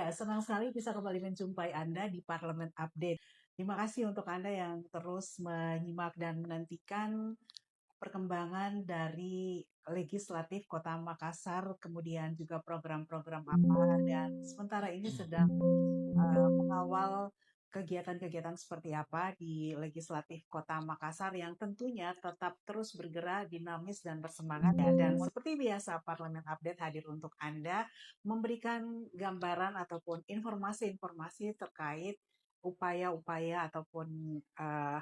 Ya, senang sekali bisa kembali menjumpai Anda di Parlemen Update. Terima kasih untuk Anda yang terus menyimak dan menantikan perkembangan dari Legislatif Kota Makassar, kemudian juga program-program apa, dan sementara ini sedang mengawal kegiatan-kegiatan seperti apa di Legislatif Kota Makassar yang tentunya tetap terus bergerak, dinamis, dan bersemangat. Dan seperti biasa, Parlemen Update hadir untuk Anda memberikan gambaran ataupun informasi-informasi terkait upaya-upaya ataupun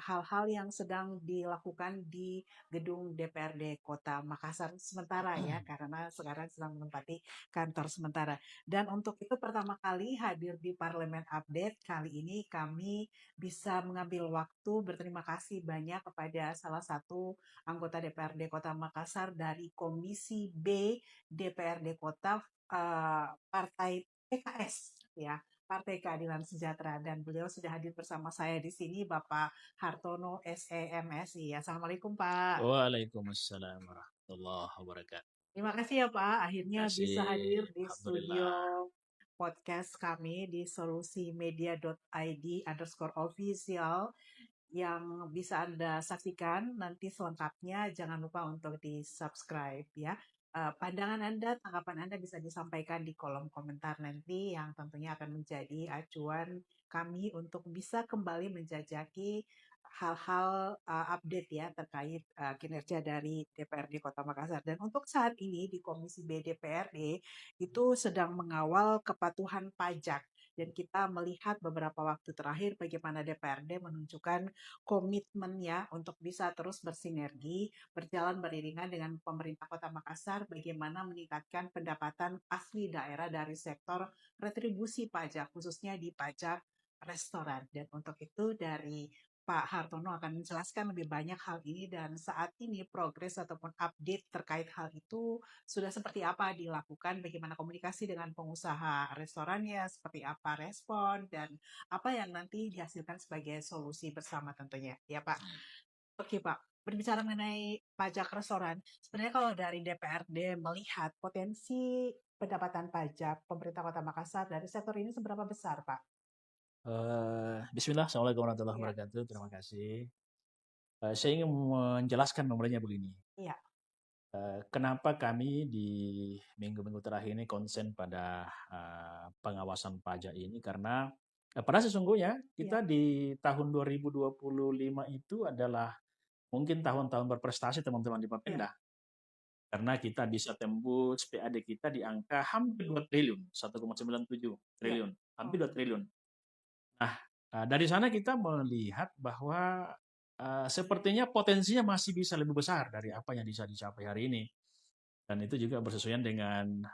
hal-hal yang sedang dilakukan di gedung DPRD Kota Makassar sementara ya, karena sekarang sedang menempati kantor sementara. Dan untuk itu pertama kali hadir di Parlemen Update, kali ini kami bisa mengambil waktu berterima kasih banyak kepada salah satu anggota DPRD Kota Makassar dari Komisi B DPRD Kota Partai PKS ya. Partai Keadilan Sejahtera, dan beliau sudah hadir bersama saya di sini, Bapak Hartono SEMSI. Assalamualaikum Pak. Waalaikumsalam warahmatullahi wabarakatuh. Terima kasih ya Pak, akhirnya bisa hadir di studio Alhamdulillah. podcast kami di solusimedia.id_official yang bisa Anda saksikan nanti selengkapnya. Jangan lupa untuk di subscribe ya. Pandangan Anda, tanggapan Anda bisa disampaikan di kolom komentar nanti yang tentunya akan menjadi acuan kami untuk bisa kembali menjajaki hal-hal update ya terkait kinerja dari DPRD Kota Makassar. Dan untuk saat ini di Komisi B DPRD itu sedang mengawal kepatuhan pajak. Dan kita melihat beberapa waktu terakhir bagaimana DPRD menunjukkan komitmen ya untuk bisa terus bersinergi, berjalan beriringan dengan pemerintah Kota Makassar, bagaimana meningkatkan pendapatan asli daerah dari sektor retribusi pajak, khususnya di pajak restoran. Dan untuk itu dari Pak Hartono akan menjelaskan lebih banyak hal ini, dan saat ini progres ataupun update terkait hal itu sudah seperti apa dilakukan, bagaimana komunikasi dengan pengusaha restorannya, seperti apa respon, dan apa yang nanti dihasilkan sebagai solusi bersama tentunya. Ya Pak. Oke Pak, berbicara mengenai pajak restoran, sebenarnya kalau dari DPRD melihat potensi pendapatan pajak pemerintah Kota Makassar dari sektor ini seberapa besar Pak? Bismillah, Assalamualaikum warahmatullahi Iya, wabarakatuh. Terima kasih. Saya ingin menjelaskan nomornya begini. iya, Kenapa kami di minggu-minggu terakhir ini konsen pada pengawasan pajak ini? Karena pada sesungguhnya iya, kita di tahun 2025 itu adalah mungkin tahun-tahun berprestasi teman-teman di iya, Bapenda. Karena kita bisa tembus PAD kita di angka hampir 2 triliun, 1,97 iya. triliun, Oh, hampir 2 triliun. Nah, dari sana kita melihat bahwa sepertinya potensinya masih bisa lebih besar dari apa yang bisa dicapai hari ini. Dan itu juga bersesuaian dengan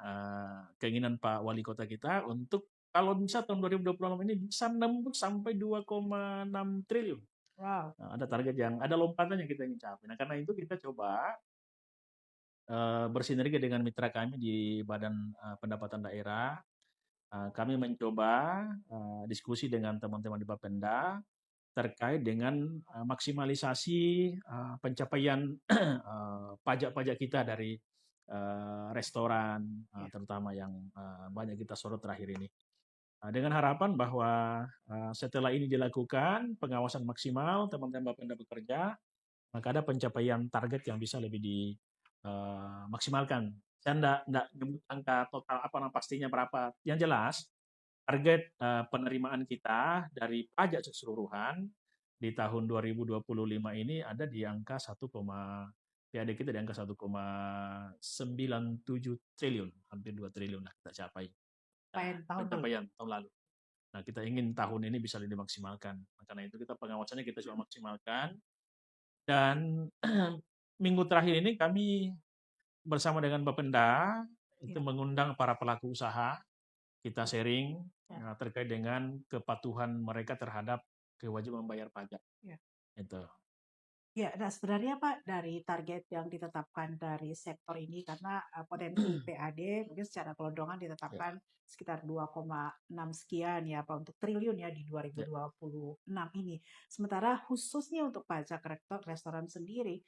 keinginan Pak Wali Kota kita untuk kalau bisa tahun 2026 ini bisa nembus sampai 2,6 triliun. wow. Nah, ada target yang ada lompatan yang kita ingin capai. Nah, karena itu kita coba bersinergi dengan mitra kami di Badan Pendapatan Daerah. Kami mencoba diskusi dengan teman-teman di Bapenda terkait dengan maksimalisasi pencapaian pajak-pajak kita dari restoran, Iya, terutama yang banyak kita sorot terakhir ini. Dengan harapan bahwa setelah ini dilakukan pengawasan maksimal, teman-teman Bapenda bekerja, maka ada pencapaian target yang bisa lebih dimaksimalkan. Saya enggak nyebut angka total apa pastinya berapa. Yang jelas, target penerimaan kita dari pajak keseluruhan di tahun 2025 ini ada di angka 1, PAD kita di angka 1,97 triliun, hampir 2 triliun lah kita capai. Nah, main tahun lalu. pencapaian tahun lalu. Nah, kita ingin tahun ini bisa lebih dimaksimalkan. Karena itu kita pengawasannya kita coba maksimalkan. Dan minggu terakhir ini kami bersama dengan Bapenda itu Iya, mengundang para pelaku usaha, kita sharing iya, terkait dengan kepatuhan mereka terhadap kewajiban membayar pajak. iya. Itu. Ya, nah sebenarnya Pak, dari target yang ditetapkan dari sektor ini, karena potensi PAD mungkin secara kelondongan Ya, ditetapkan sekitar 2,6 sekian ya Pak untuk triliun ya di ya. 2026 ini. Sementara khususnya untuk pajak restoran sendiri,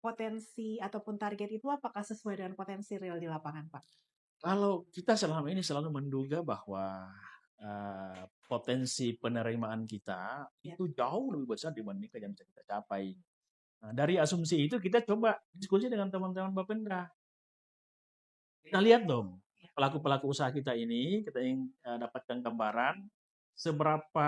potensi ataupun target itu apakah sesuai dengan potensi real di lapangan Pak? Kalau kita selama ini selalu menduga bahwa potensi penerimaan kita Ya. itu jauh lebih besar dibandingkan yang bisa kita capai. Nah, dari asumsi itu kita coba diskusi dengan teman-teman Bapenda. Kita lihat dong, Ya. pelaku-pelaku usaha kita ini, kita ingin dapatkan gambaran seberapa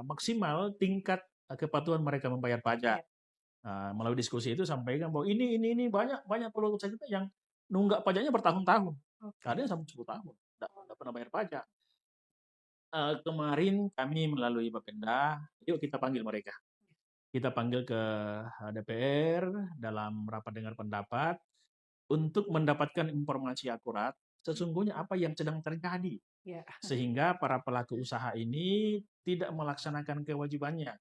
maksimal tingkat kepatuhan mereka membayar pajak. Ya. Melalui diskusi itu sampaikan bahwa ini banyak pelaku usaha kita yang nunggak pajaknya bertahun-tahun. Ada Oke. yang sampai 10 tahun, nggak pernah bayar pajak. Kemarin kami melalui Bapenda, yuk kita panggil mereka. Kita panggil ke DPR dalam rapat dengar pendapat untuk mendapatkan informasi akurat sesungguhnya apa yang sedang terjadi. Ya. Sehingga para pelaku usaha ini tidak melaksanakan kewajibannya.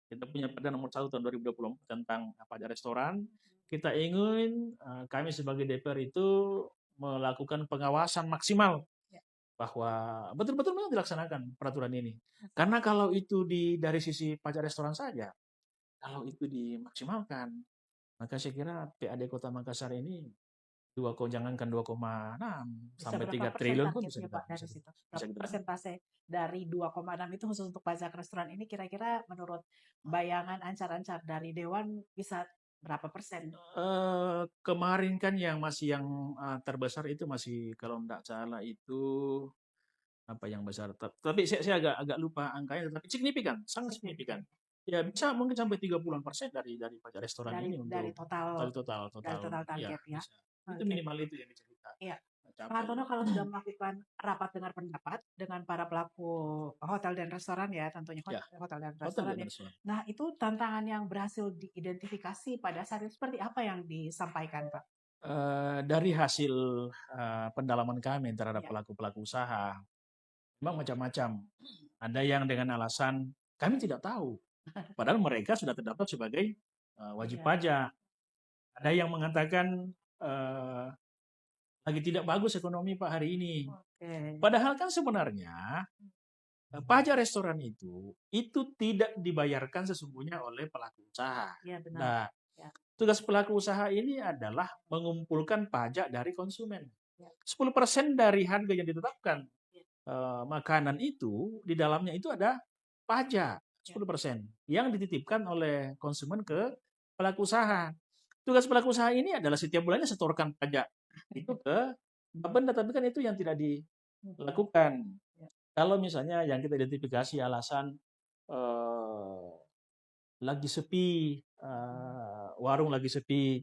Kita punya Perda nomor 1 tahun 2024 tentang pajak restoran. Kita ingin kami sebagai DPR itu melakukan pengawasan maksimal Ya. bahwa betul-betul memang dilaksanakan peraturan ini. Karena kalau itu dari sisi pajak restoran saja, kalau itu dimaksimalkan, maka saya kira PAD Kota Makassar ini jangankan 2,6 Bisa sampai berapa 3 persen triliun pun bisa targetnya kita Pak dari bisa kita situ? bisa Berapa kita dapat. persentase dari 2,6 itu khusus untuk pajak restoran ini kira-kira menurut bayangan ancar-ancar dari Dewan bisa berapa persen? Kemarin kan yang terbesar itu masih kalau tidak salah itu apa yang besar. Tapi saya agak lupa angkanya, tetapi signifikan, sangat signifikan. Signifikan. Ya bisa mungkin sampai 30-an% dari pajak restoran Dari ini dari untuk total total ya target ya. bisa. Itu Oke. minimal itu yang bisa kita Iya. Pak capai. Hartono kalau sudah melakukan rapat dengar pendapat dengan para pelaku hotel dan restoran ya, tentunya Ya, hotel dan hotel restoran dan ya. restoran. Nah, itu tantangan yang berhasil diidentifikasi pada saat itu seperti apa yang disampaikan, Pak? Dari hasil pendalaman kami terhadap Ya. pelaku-pelaku usaha, memang macam-macam. Ada yang dengan alasan kami tidak tahu, padahal mereka sudah terdaftar sebagai wajib Iya. pajak. Ada yang mengatakan lagi tidak bagus ekonomi Pak hari ini. Oke. Padahal kan sebenarnya pajak restoran itu tidak dibayarkan sesungguhnya oleh pelaku usaha. Iya, benar. Nah, Ya. tugas pelaku usaha ini adalah mengumpulkan pajak dari konsumen. Ya. 10% dari harga yang ditetapkan Ya. makanan itu, di dalamnya itu ada pajak 10% yang dititipkan oleh konsumen ke pelaku usaha. Tugas pelaku usaha ini adalah setiap bulannya setorkan pajak itu ke Bapenda, tapi kan itu yang tidak dilakukan. Ya. Kalau misalnya yang kita identifikasi alasan eh, lagi sepi, warung lagi sepi,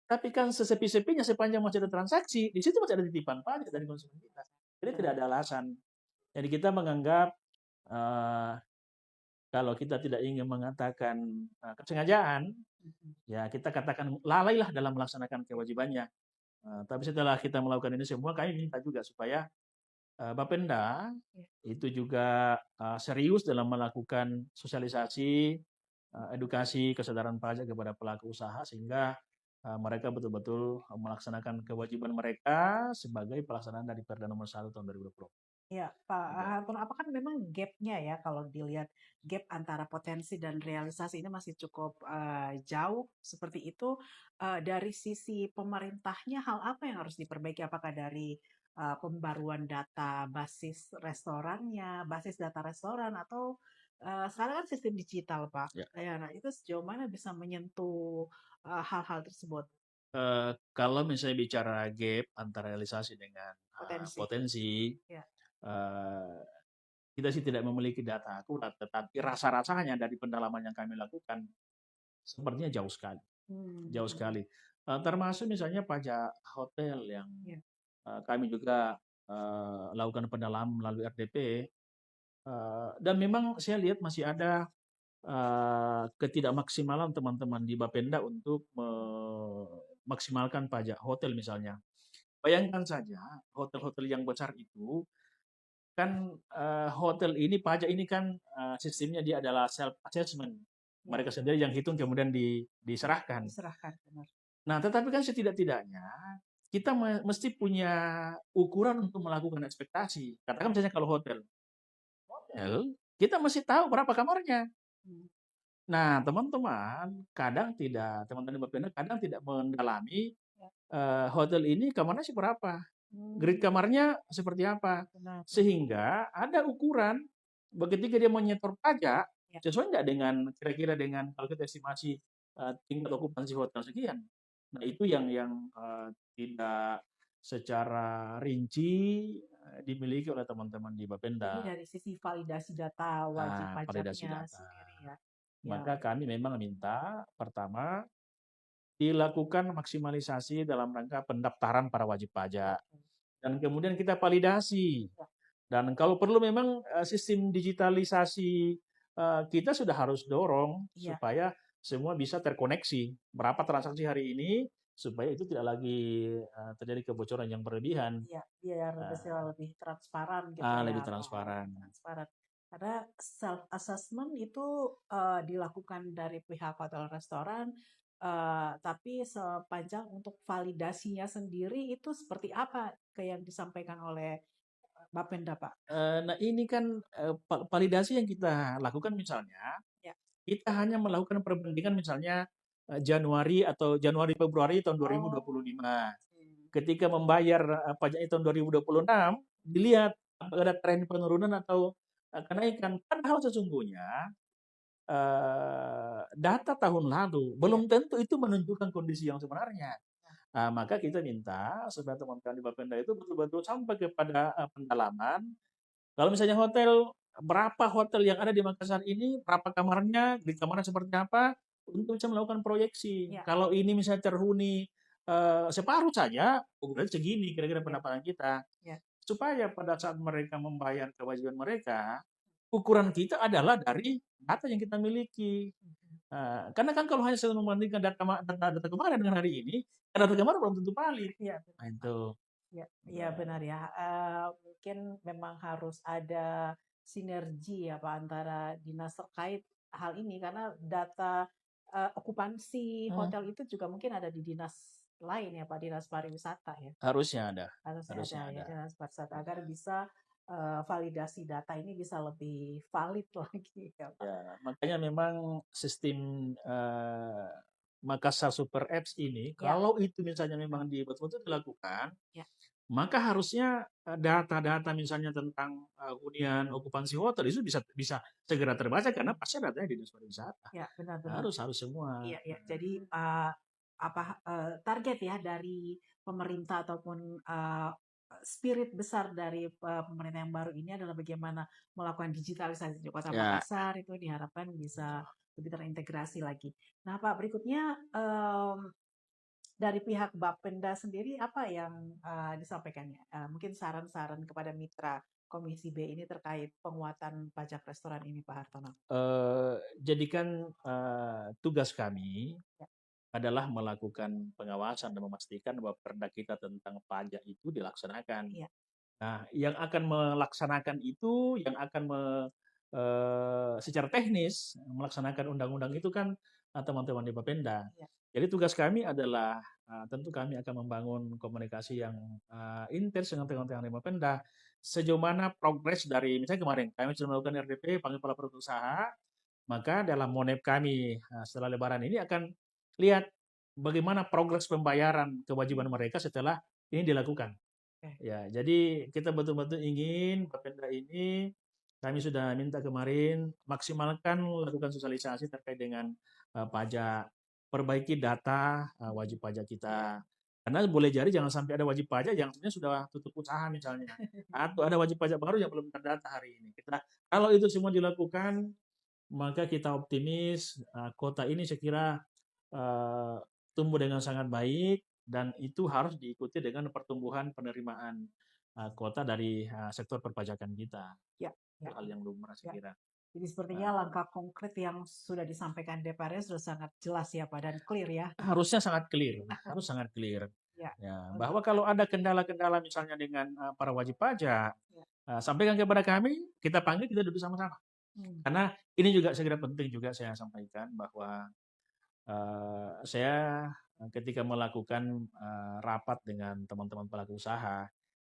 tapi kan sesepi-sepinya sepanjang masih ada transaksi, di situ masih ada titipan pajak dari konsumen kita. Jadi tidak ada alasan. Jadi kita menganggap kalau kita tidak ingin mengatakan kesengajaan, ya kita katakan lalailah dalam melaksanakan kewajibannya. Tapi setelah kita melakukan ini semua, kami minta juga supaya Bapenda itu juga serius dalam melakukan sosialisasi, edukasi, kesadaran pajak kepada pelaku usaha sehingga mereka betul-betul melaksanakan kewajiban mereka sebagai pelaksanaan dari Perda nomor 1 tahun 2020. Ya, Pak Gitu. Hartono, apakah memang gap-nya ya kalau dilihat gap antara potensi dan realisasi ini masih cukup jauh seperti itu dari sisi pemerintahnya hal apa yang harus diperbaiki? Apakah dari pembaruan data basis restorannya, basis data restoran atau sekarang kan sistem digital, Pak. Ya. Ya, nah itu sejauh mana bisa menyentuh hal-hal tersebut? Kalau misalnya bicara gap antara realisasi dengan Potensi. potensi, Ya. kita sih tidak memiliki data akurat, tetapi rasa-rasanya dari pendalaman yang kami lakukan sepertinya jauh sekali, jauh sekali. Termasuk misalnya pajak hotel yang kami juga lakukan pendalaman melalui RDP, dan memang saya lihat masih ada ketidakmaksimalan teman-teman di Bapenda untuk memaksimalkan pajak hotel misalnya. Bayangkan saja hotel-hotel yang besar itu kan hotel ini pajak ini kan sistemnya dia adalah self assessment. Mereka sendiri yang hitung kemudian diserahkan. Diserahkan, benar. Nah, tetapi kan setidak-tidaknya kita mesti punya ukuran untuk melakukan ekspektasi. Katakan misalnya kalau hotel kita mesti tahu berapa kamarnya. Nah, teman-teman teman-teman Bapenda kadang tidak mendalami hotel ini kamarnya sih berapa. grid Hmm, kamarnya seperti apa. benar, benar. Sehingga ada ukuran, ketika dia menyetor pajak, Ya, sesuai nggak dengan kira-kira dengan kalau kita estimasi tingkat okupansi hotel sekian. Nah itu yang tidak secara rinci dimiliki oleh teman-teman di ini Bapenda. dari sisi validasi data wajib Validasi pajaknya data. sendiri ya. Ya, Maka kami memang minta pertama dilakukan maksimalisasi dalam rangka pendaftaran para wajib ya, pajak dan kemudian kita validasi. ya, Dan kalau perlu memang sistem digitalisasi kita sudah harus dorong ya, supaya semua bisa terkoneksi. Berapa transaksi hari ini supaya itu tidak lagi terjadi kebocoran yang berlebihan, ya, biar bisa uh, lebih transparan gitu lebih ya, Pak. transparan. Lebih transparan. Karena self assessment itu dilakukan dari pihak hotel restoran, tapi sepanjang untuk validasinya sendiri itu seperti apa kayak yang disampaikan oleh Bapenda, Pak? Nah ini kan validasi yang kita lakukan misalnya, Ya. kita hanya melakukan perbandingan misalnya Januari atau Januari Februari tahun Oh, 2025. hmm. Ketika membayar pajaknya tahun 2026, dilihat apakah ada tren penurunan atau kenaikan. Padahal sesungguhnya data tahun lalu Iya. belum tentu itu menunjukkan kondisi yang sebenarnya. Maka kita minta supaya teman-teman di Bapenda itu betul-betul sampai kepada pendalaman. Kalau misalnya hotel, berapa hotel yang ada di Makassar ini, berapa kamarnya, di kamarnya seperti apa, untuk bisa melakukan proyeksi. Ya, Kalau ini misalnya terhuni separuh saja, oh berarti segini kira-kira ya, pendapatan kita. ya. Supaya pada saat mereka membayar kewajiban mereka, ukuran kita adalah dari data yang kita miliki. Mhm. Karena kan kalau hanya selalu membandingkan data kemarin dengan hari ini, data kemarin belum tentu valid. Iya, Nah itu. iya, iya benar ya. Mungkin memang harus ada sinergi ya Pak antara dinas terkait hal ini karena data okupansi Hmm, hotel itu juga mungkin ada di dinas lain ya Pak, dinas pariwisata ya. harusnya ada, Harusnya ada harusnya ya ada. dinas pariwisata agar bisa validasi data ini bisa lebih valid lagi ya Pak. Ya, makanya memang sistem Makassar Super Apps ini, Ya, kalau itu misalnya memang betul-betul dilakukan, ya, maka harusnya data-data misalnya tentang hunian okupansi hotel itu bisa bisa segera terbaca karena pasti datanya di dinas pariwisata. ya benar-benar. Harus semua. Iya, iya. Jadi apa target ya dari pemerintah ataupun spirit besar dari pemerintah yang baru ini adalah bagaimana melakukan digitalisasi di Kota Ya, Makassar itu diharapkan bisa lebih terintegrasi lagi. Nah, Pak, berikutnya dari pihak Bapenda sendiri apa yang disampaikannya? Mungkin saran-saran kepada mitra Komisi B ini terkait penguatan pajak restoran ini, Pak Hartono. jadikan tugas kami Ya, adalah melakukan pengawasan dan memastikan bahwa perda kita tentang pajak itu dilaksanakan. iya, Nah, yang akan melaksanakan itu, yang akan secara teknis melaksanakan undang-undang itu kan teman-teman di Bapenda. iya, Jadi tugas kami adalah tentu kami akan membangun komunikasi yang intens dengan teman-teman di Bapenda. Sejauh mana progres dari misalnya kemarin kami sudah melakukan RDP panggil kepala usaha, maka dalam monep kami setelah Lebaran ini akan lihat bagaimana progres pembayaran kewajiban mereka setelah ini dilakukan. oke. Ya, jadi kita betul-betul ingin Bapenda ini kami sudah minta kemarin maksimalkan lakukan sosialisasi terkait dengan pajak, perbaiki data wajib pajak kita. Karena boleh jadi jangan sampai ada wajib pajak yang sebenarnya sudah tutup usaha misalnya, atau ada wajib pajak baru yang belum terdata hari ini. Kalau itu semua dilakukan, maka kita optimis kota ini saya kira eh, tumbuh dengan sangat baik dan itu harus diikuti dengan pertumbuhan penerimaan kota dari sektor perpajakan kita. Ya, Itu ya, hal yang lumrah saya ya. kira. Jadi sepertinya Eh, langkah konkret yang sudah disampaikan DPR sudah sangat jelas ya Pak dan clear ya. harusnya sangat clear, harus sangat clear. Ya, Ya, untuk bahwa kalau ada kendala-kendala misalnya dengan para wajib pajak, ya. sampaikan kepada kami, kita panggil, kita duduk sama-sama. Hmm, Karena ini juga saya kira penting juga saya sampaikan bahwa saya ketika melakukan rapat dengan teman-teman pelaku usaha,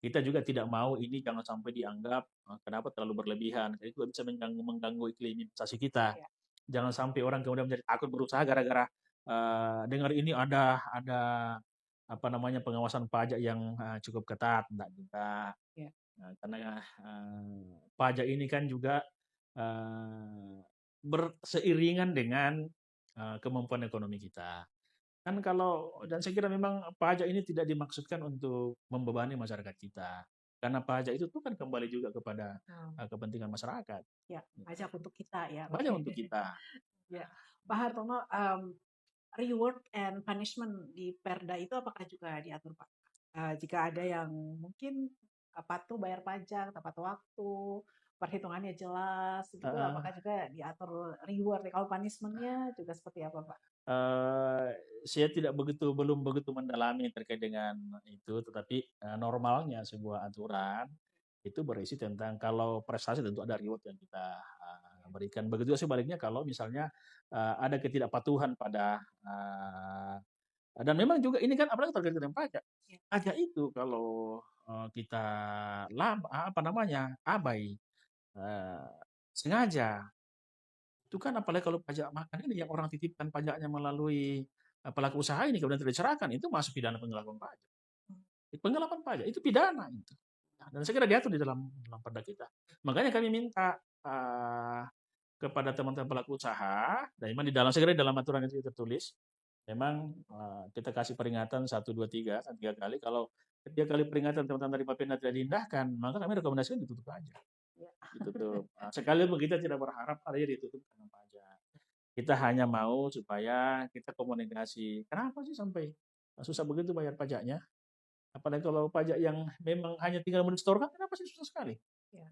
kita juga tidak mau ini jangan sampai dianggap kenapa terlalu berlebihan. Itu bisa mengganggu iklim investasi kita. ya, Jangan sampai orang kemudian menjadi takut berusaha gara-gara dengar ini ada pengawasan pajak yang cukup ketat, enggak juga. Ya. Karena pajak ini kan juga berseiringan dengan kemampuan ekonomi kita. Kan dan saya kira memang pajak ini tidak dimaksudkan untuk membebani masyarakat kita. Karena pajak itu tuh kan kembali juga kepada kepentingan masyarakat. Ya, pajak untuk kita ya. Pajak untuk kita. Ya, Pak Hartono, reward and punishment di Perda itu apakah juga diatur, Pak? Jika ada yang mungkin patuh bayar pajak, tepat waktu, perhitungannya jelas, itu apakah juga diatur reward? Kalau punishment-nya juga seperti apa, Pak? Saya belum begitu mendalami terkait dengan itu, tetapi normalnya sebuah aturan itu berisi tentang kalau prestasi tentu ada reward yang kita berikan. Begitu juga sebaliknya kalau misalnya ada ketidakpatuhan pada dan memang juga ini kan apalagi terkait dengan pajak. Pajak itu kalau kita abai, sengaja, itu kan apalagi kalau pajak makan ini yang orang titipkan pajaknya melalui pelaku usaha ini kemudian tidak diserahkan, itu masuk pidana penggelapan pajak. Penggelapan pajak itu pidana itu. Dan saya kira diatur di dalam perda kita. Makanya kami minta kepada teman-teman pelaku usaha, dan memang saya kira di dalam aturan itu tertulis, memang kita kasih peringatan 1, 2, 3 kali. Kalau 3 kali peringatan teman-teman dari Bapenda tidak diindahkan, maka kami rekomendasikan ditutup aja. Ditutup. Sekali pun kita tidak berharap ada ditutup karena pajak. Kita hanya mau supaya kita komunikasi. Kenapa sih sampai susah begitu bayar pajaknya? Apalagi kalau pajak yang memang hanya tinggal menyetorkan, kenapa sih susah sekali?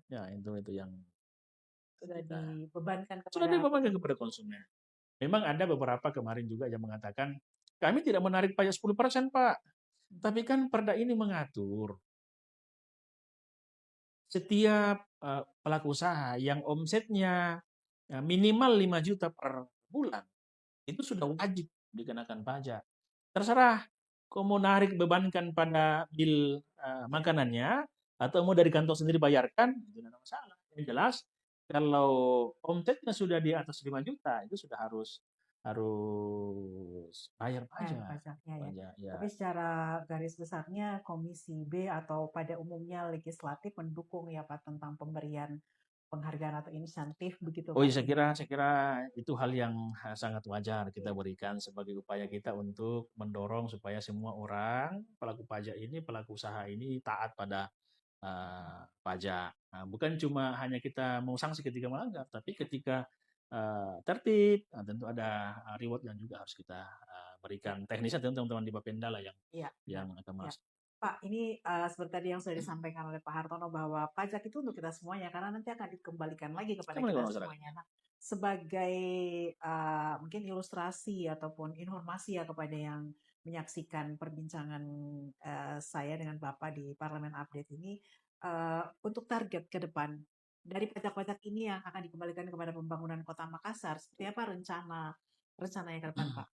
Ya, itu yang sudah dibebankan kepada konsumen. Memang ada beberapa kemarin juga yang mengatakan, kami tidak menarik pajak 10%, Pak. Tapi kan perda ini mengatur setiap pelaku usaha yang omsetnya minimal 5 juta per bulan, itu sudah wajib dikenakan pajak. Terserah, kau mau narik bebankan pada bil makanannya, atau mau dari kantong sendiri bayarkan, itu tidak ada masalah. Yang jelas, kalau omsetnya sudah di atas 5 juta, itu sudah harus bayar pajak. Ya. Tapi secara garis besarnya Komisi B atau pada umumnya legislatif mendukung ya Pak tentang pemberian penghargaan atau insentif begitu. Oh iya, saya kira itu hal yang sangat wajar kita berikan sebagai upaya kita untuk mendorong supaya semua orang pelaku pajak ini, pelaku usaha ini taat pada pajak. Bukan cuma hanya kita mau sanksi ketika melanggar, tapi ketika tertib, tentu ada reward yang juga harus kita berikan. Teknisnya tentu teman-teman di Bapenda lah yang akan masuk. Pak, ini seperti tadi yang sudah disampaikan oleh Pak Hartono bahwa pajak itu untuk kita semuanya karena nanti akan dikembalikan lagi kepada kita semuanya. Nah, sebagai mungkin ilustrasi ataupun informasi ya kepada yang menyaksikan perbincangan saya dengan Bapak di Parlemen Update ini, untuk target ke depan dari pajak-pajak ini yang akan dikembalikan kepada pembangunan Kota Makassar, seperti apa rencananya ke depan, Pak?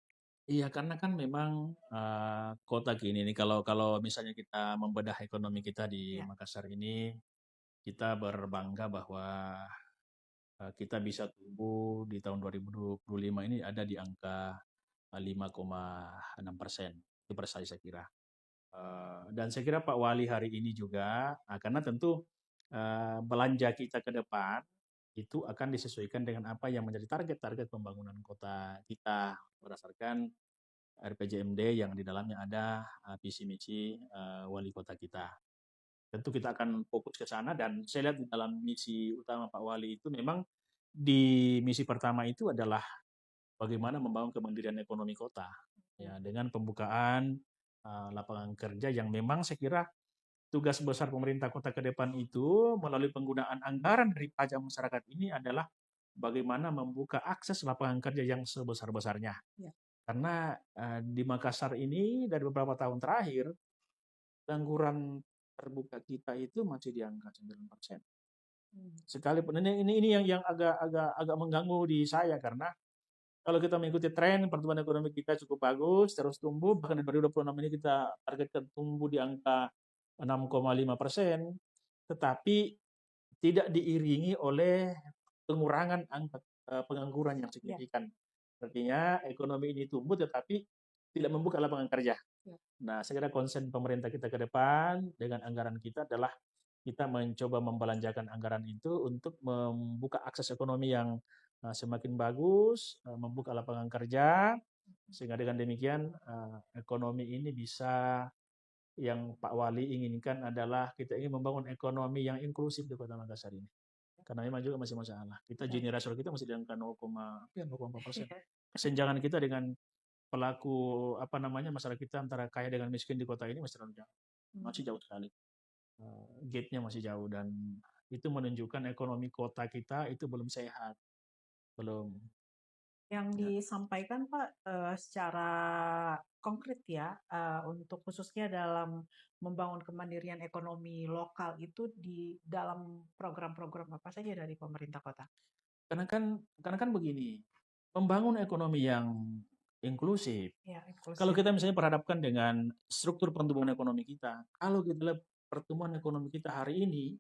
Iya, karena kan memang kota gini nih, kalau misalnya kita membedah ekonomi kita di Makassar ini, kita berbangga bahwa kita bisa tumbuh di tahun 2025 ini ada di angka 5,6%. Itu prestasi saya kira. Dan saya kira Pak Wali hari ini juga, karena tentu belanja kita ke depan itu akan disesuaikan dengan apa yang menjadi target-target pembangunan kota kita berdasarkan RPJMD yang di dalamnya ada visi misi wali kota kita. Tentu kita akan fokus ke sana dan saya lihat di dalam misi utama Pak Wali itu memang di misi pertama itu adalah bagaimana membangun kemandirian ekonomi kota ya dengan pembukaan lapangan kerja yang memang saya kira tugas besar pemerintah kota ke depan itu melalui penggunaan anggaran dari pajak masyarakat ini adalah bagaimana membuka akses lapangan kerja yang sebesar-besarnya. Ya. Karena di Makassar ini dari beberapa tahun terakhir pengangguran terbuka kita itu masih di angka 9%. Sekalipun ini yang agak mengganggu di saya karena kalau kita mengikuti tren pertumbuhan ekonomi kita cukup bagus, terus tumbuh, bahkan di 2026 ini kita targetkan tumbuh di angka 6,5%, tetapi tidak diiringi oleh pengurangan angka pengangguran yang signifikan. Artinya ekonomi ini tumbuh tetapi tidak membuka lapangan kerja. Ya. Nah, saya kira konsen pemerintah kita ke depan dengan anggaran kita adalah kita mencoba membelanjakan anggaran itu untuk membuka akses ekonomi yang semakin bagus, membuka lapangan kerja, sehingga dengan demikian ekonomi ini bisa, yang Pak Wali inginkan adalah kita ingin membangun ekonomi yang inklusif di Kota Makassar ini. Karena memang juga masih masalah. Kita Ya. Gini rasio kita masih di angka 0,4%. Kesenjangan kita dengan pelaku masyarakat kita antara kaya dengan miskin di kota ini masih jauh sekali. Gap-nya masih jauh dan itu menunjukkan ekonomi kota kita itu belum sehat, belum. Yang Ya. disampaikan Pak secara konkret ya untuk khususnya dalam membangun kemandirian ekonomi lokal itu di dalam program-program apa saja dari pemerintah kota? Karena kan begini, membangun ekonomi yang inklusif. Ya, Kalau inklusif. kita misalnya perhadapkan dengan struktur pertumbuhan ekonomi kita, kalau kita lihat pertumbuhan ekonomi kita hari ini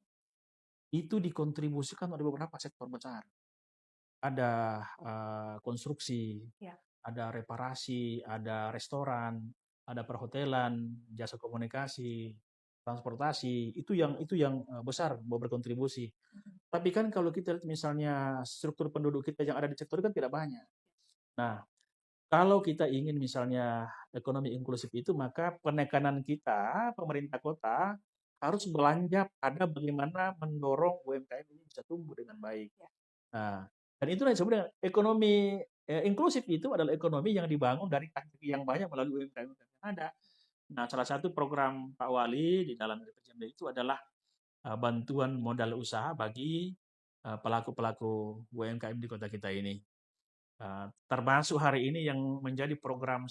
itu dikontribusikan oleh beberapa sektor besar. Ada konstruksi, Ya. ada reparasi, ada restoran, ada perhotelan, jasa komunikasi, transportasi, itu yang besar mau berkontribusi. Tapi kan kalau kita lihat misalnya struktur penduduk kita yang ada di sektor itu kan tidak banyak. Nah, kalau kita ingin misalnya ekonomi inklusif itu, maka penekanan kita, pemerintah kota, harus belanja pada bagaimana mendorong UMKM ini bisa tumbuh dengan baik. Ya. Nah, dan itulah yang sebenarnya ekonomi inklusif itu adalah ekonomi yang dibangun dari kaki yang banyak melalui UMKM yang ada. Nah, salah satu program Pak Wali di dalam RPJMD itu adalah bantuan modal usaha bagi pelaku-pelaku UMKM di kota kita ini. Termasuk hari ini yang menjadi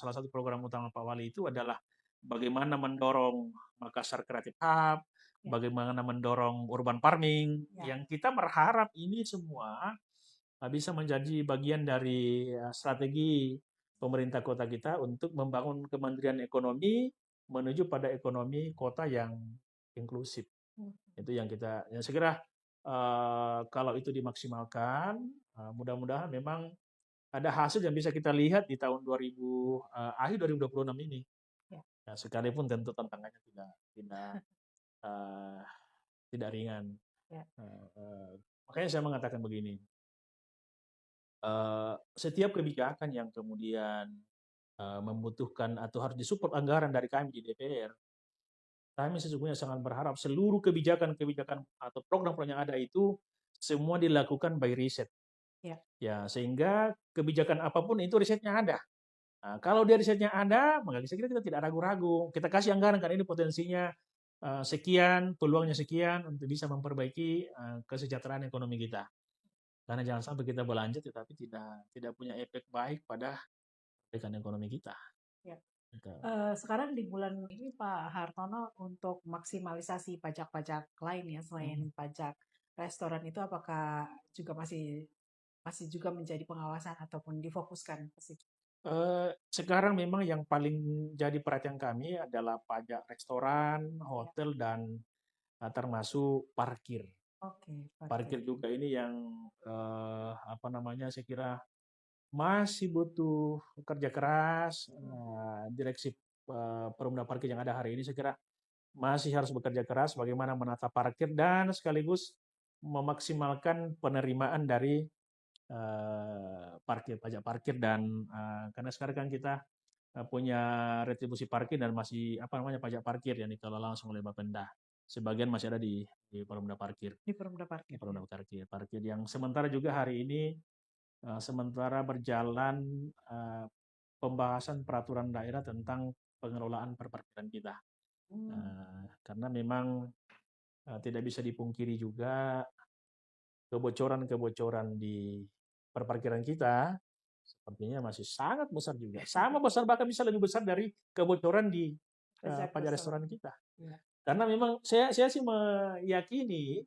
salah satu program utama Pak Wali itu adalah bagaimana mendorong Makassar Creative Hub, Ya. bagaimana mendorong urban farming, Ya. yang kita berharap ini semua bisa menjadi bagian dari strategi pemerintah kota kita untuk membangun kemandirian ekonomi menuju pada ekonomi kota yang inklusif. Itu yang saya kira kalau itu dimaksimalkan, mudah-mudahan memang ada hasil yang bisa kita lihat di tahun akhir 2026 ini. Ya. Ya, sekalipun tentu tantangannya tidak uh, tidak ringan. Ya. Makanya saya mengatakan begini, setiap kebijakan yang kemudian membutuhkan atau harus disupport anggaran dari kami di DPR, kami sesungguhnya sangat berharap seluruh kebijakan-kebijakan atau program-program yang ada itu semua dilakukan by riset. Ya. Ya, sehingga kebijakan apapun itu risetnya ada. Nah, kalau dia risetnya ada, maka saya kira kita tidak ragu-ragu. Kita kasih anggaran kan ini potensinya sekian, peluangnya sekian untuk bisa memperbaiki kesejahteraan ekonomi kita. Karena jangan sampai kita belanja tetapi tidak punya efek baik pada perbaikan ekonomi kita. Ya. Sekarang di bulan ini Pak Hartono untuk maksimalisasi pajak-pajak lain ya selain pajak restoran itu apakah juga masih juga menjadi pengawasan ataupun difokuskan ke situ? Sekarang memang yang paling jadi perhatian kami adalah pajak restoran, hotel, dan termasuk parkir. Oke, Parkir juga ini yang saya kira masih butuh kerja keras. Direksi Perumda Parkir yang ada hari ini saya kira masih harus bekerja keras bagaimana menata parkir dan sekaligus memaksimalkan penerimaan dari pajak parkir dan karena sekarang kan kita punya retribusi parkir dan masih pajak parkir yang dikelola langsung oleh Bapenda. Sebagian masih ada di Perumda Parkir. Di Perumda Parkir. Perumda Parkir yang sementara juga hari ini sementara berjalan pembahasan peraturan daerah tentang pengelolaan perparkiran kita. Karena memang tidak bisa dipungkiri juga kebocoran-kebocoran di perparkiran kita sepertinya masih sangat besar juga. Sama besar, bahkan bisa lebih besar dari kebocoran di pajak restoran kita. Ya. Karena memang saya sih meyakini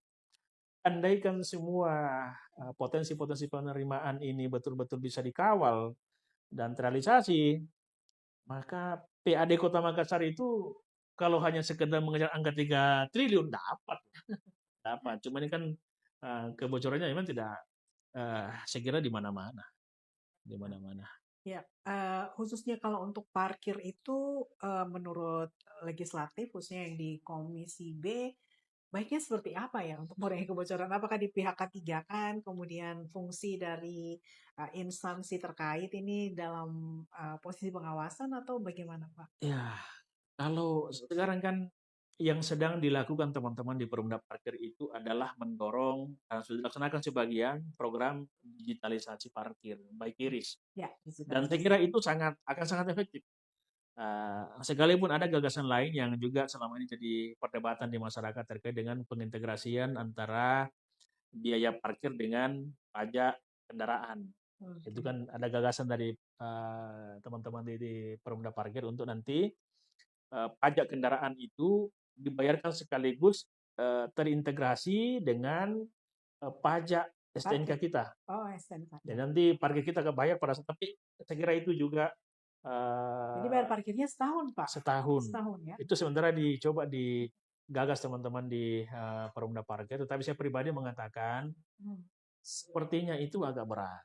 andaikan semua potensi-potensi penerimaan ini betul-betul bisa dikawal dan terrealisasi, maka PAD Kota Makassar itu kalau hanya sekedar mengejar angka 3 triliun dapat. Cuma ini kan kebocorannya memang tidak saya kira di mana-mana. Ya, khususnya kalau untuk parkir itu, menurut legislatif, khususnya yang di Komisi B, baiknya seperti apa ya untuk mengurangi kebocoran? Apakah di pihak ketiga kan, kemudian fungsi dari instansi terkait ini dalam posisi pengawasan atau bagaimana, Pak? Ya, kalau sekarang kan yang sedang dilakukan teman-teman di Perumda Parkir itu adalah mendorong, sudah dilaksanakan sebagian program digitalisasi parkir, by QRIS. Ya, Dan saya digitalisasi. kira itu akan sangat efektif. Sekalipun ada gagasan lain yang juga selama ini jadi perdebatan di masyarakat terkait dengan pengintegrasian antara biaya parkir dengan pajak kendaraan. Itu Oke. kan ada gagasan dari teman-teman di Perumda Parkir untuk nanti pajak kendaraan itu dibayarkan sekaligus terintegrasi dengan pajak STNK Parkir. kita. Oh, STNK. Dan Ya. nanti parkir kita kebayar pada saat, tapi saya kira itu juga Jadi bayar eh, parkirnya setahun, Pak. setahun. Setahun ya. Itu sementara dicoba digagas teman-teman di Perumda Parkir, tetapi saya pribadi mengatakan Hmm. sepertinya itu agak berat.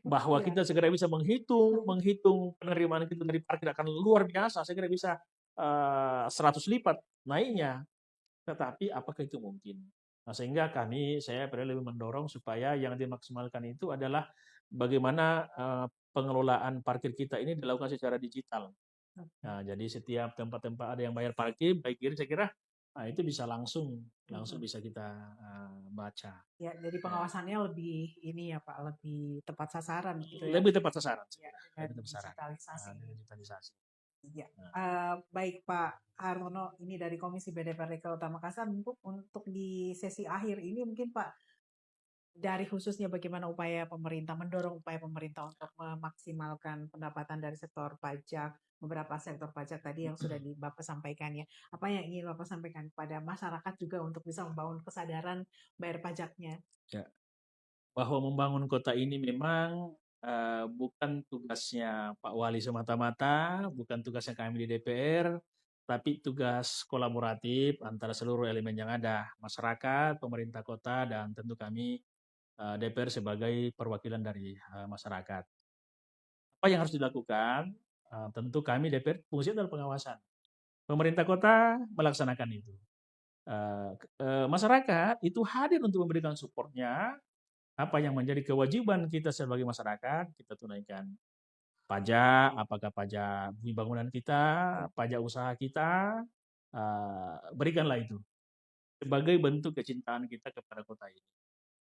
Bahwa Ya. kita segera bisa menghitung penerimaan kita dari parkir akan luar biasa, saya kira bisa 100 lipat naiknya. Tetapi apakah itu mungkin? Nah, sehingga saya perlu lebih mendorong supaya yang dimaksimalkan itu adalah bagaimana pengelolaan parkir kita ini dilakukan secara digital. Nah, jadi setiap tempat-tempat ada yang bayar parkir, baik kiri, saya kira itu bisa langsung langsung Mm-mm. bisa kita baca. Ya, jadi Ya, pengawasannya lebih ini ya Pak, lebih tepat sasaran gitu ya. lebih tepat sasaran, saya Ya, kira. dengan Lebih tepat sasaran. digitalisasi Dengan ini. digitalisasi. Ya. Nah, Baik Pak Hartono, ini dari Komisi BDPRD Kota Makassar untuk di sesi akhir ini mungkin Pak dari khususnya bagaimana upaya pemerintah mendorong upaya pemerintah untuk memaksimalkan pendapatan dari sektor pajak, beberapa sektor pajak tadi yang sudah Bapak sampaikan ya. Apa yang ingin Bapak sampaikan kepada masyarakat juga untuk bisa membangun kesadaran bayar pajaknya? ya. Bahwa membangun kota ini memang bukan tugasnya Pak Wali semata-mata, bukan tugasnya kami di DPR, tapi tugas kolaboratif antara seluruh elemen yang ada, masyarakat, pemerintah kota, dan tentu kami DPR sebagai perwakilan dari masyarakat. Apa yang harus dilakukan? Tentu kami DPR fungsinya adalah pengawasan. Pemerintah kota melaksanakan itu. Masyarakat itu hadir untuk memberikan supportnya, apa yang menjadi kewajiban kita sebagai masyarakat, kita tunaikan. Pajak, apakah pajak bumi bangunan kita, pajak usaha kita, berikanlah itu sebagai bentuk kecintaan kita kepada kota ini.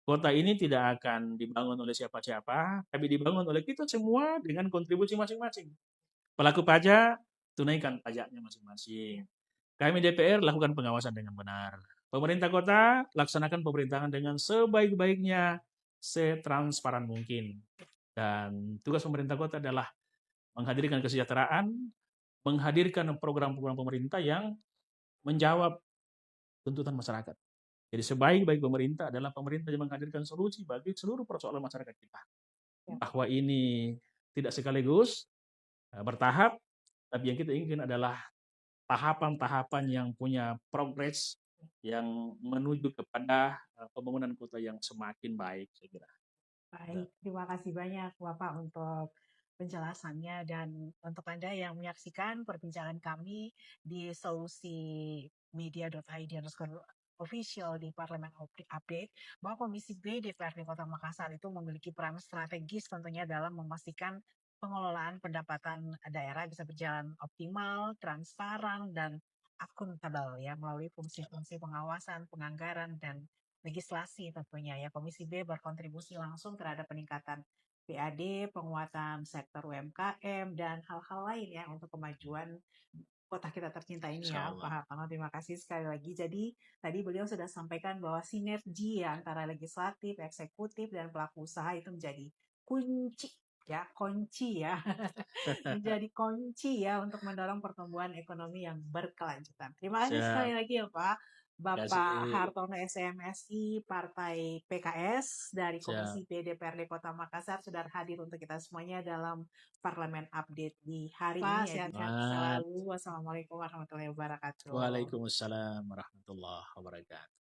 Kota ini tidak akan dibangun oleh siapa-siapa, tapi dibangun oleh kita semua dengan kontribusi masing-masing. Pelaku pajak, tunaikan pajaknya masing-masing. Kami DPR lakukan pengawasan dengan benar. Pemerintah kota, laksanakan pemerintahan dengan sebaik-baiknya, setransparan mungkin. Dan tugas pemerintah kota adalah menghadirkan kesejahteraan, menghadirkan program-program pemerintah yang menjawab tuntutan masyarakat. Jadi sebaik-baik pemerintah adalah pemerintah yang menghadirkan solusi bagi seluruh persoalan masyarakat kita. Ya, Bahwa ini tidak sekaligus, bertahap, tapi yang kita inginkan adalah tahapan-tahapan yang punya progres yang menuju kepada pembangunan kota yang semakin baik, saya kira. baik, terima kasih banyak Bapak untuk penjelasannya dan untuk Anda yang menyaksikan perbincangan kami di solusi media.id official di Parlemen Update bahwa Komisi B DPRD Kota Makassar itu memiliki peran strategis tentunya dalam memastikan pengelolaan pendapatan daerah bisa berjalan optimal, transparan, dan akuntabel ya melalui fungsi-fungsi pengawasan, penganggaran, dan legislasi tentunya ya. Komisi B berkontribusi langsung terhadap peningkatan PAD, penguatan sektor UMKM, dan hal-hal lain ya untuk kemajuan kota kita tercinta ini Insya ya, Pak Allah. Hartono. Terima kasih sekali lagi. Jadi tadi beliau sudah sampaikan bahwa sinergi ya antara legislatif, eksekutif, dan pelaku usaha itu menjadi kunci ya, kunci ya, menjadi kunci ya untuk mendorong pertumbuhan ekonomi yang berkelanjutan. Terima kasih sekali Siap. lagi ya Pak. Bapak Kasih. Hartono SMSI Partai PKS dari Siap. Komisi B DPRD Kota Makassar sudah hadir untuk kita semuanya dalam Parlemen Update di hari ini ya. Sehat selalu. Wassalamualaikum warahmatullahi wabarakatuh. Waalaikumsalam warahmatullahi wabarakatuh.